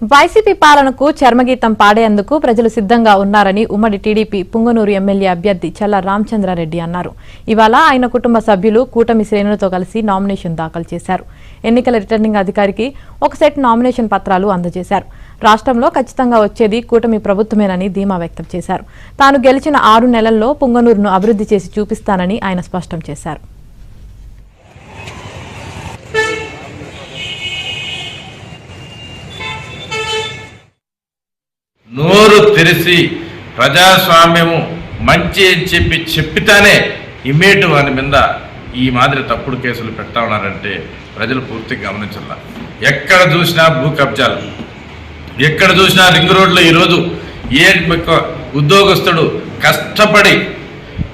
YCP పాలనకు చర్మగీతం పాడేందుకు ప్రజలు సిద్ధంగా ఉన్నారని ఉమ్మడి టీడీపీ పుంగనూరు ఎమ్మెల్యే అభ్యర్థి చల్ల రామచంద్రారెడ్డి అన్నారు. ఇవాళ ఆయన కుటుంబ సభ్యులు కూటమి శ్రేణులతో కలిసి నామినేషన్ దాఖలు చేశారు. ఎన్నికల రిటర్నింగ్ అధికారికి ఒక సెట్ నామినేషన్ పత్రాలు అందజేశారు. రాష్ట్రంలో ఖచ్చితంగా వచ్చేది కూటమి ప్రభుత్వమేనని ధీమా వ్యక్తం చేశారు. తాను గెలిచిన 6 నెలల్లో పుంగనూరును అభివృద్ధి చేసి చూపిస్తానని ఆయన స్పష్టం చేశారు. నోరు తెరిచి ప్రజాస్వామ్యము మంచి అని చెప్పితానే ఇమేటివ్ అని మీద ఈ మాదిరి తప్పుడు కేసులు పెట్టా ఉన్నారంటే ప్రజలు పూర్తిగా గమనించాల. ఎక్కడ చూసినా భూ కబ్జాలు, ఎక్కడ చూసినా రింగ్ రోడ్లో ఈరోజు ఏ ఉద్యోగస్తుడు కష్టపడి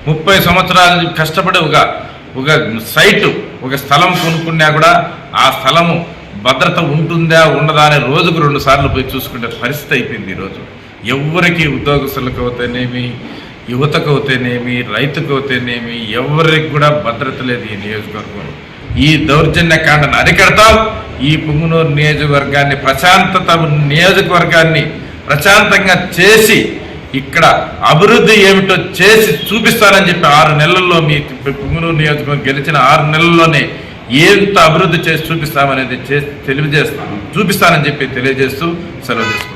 30 సంవత్సరాలు కష్టపడి ఒక సైటు ఒక స్థలం కొనుక్కున్నా కూడా ఆ స్థలము భద్రత ఉంటుందా ఉండదా అనే రోజుకు 2 సార్లు పోయి చూసుకునే పరిస్థితి అయిపోయింది. ఈరోజు ఎవరికి ఉద్యోగస్తులకు అవుతేనేమి, యువతకు అవుతేనేమి, రైతుకు అవుతేనేమి ఎవరికి కూడా భద్రత లేదు ఈ నియోజకవర్గంలో. ఈ దౌర్జన్య కాండను అరికడతాం. ఈ పుంగనూరు నియోజకవర్గాన్ని ప్రశాంతంగా చేసి ఇక్కడ అభివృద్ధి ఏమిటో చేసి చూపిస్తానని చెప్పి 6 నెలల్లో మీ పుంగనూరు నియోజకవర్గం గెలిచిన 6 నెలల్లోనే ఎంత అభివృద్ధి చేసి చూపిస్తామనేది చూపిస్తానని చెప్పి తెలియజేస్తూ సెలవు తీసుకుంటాం.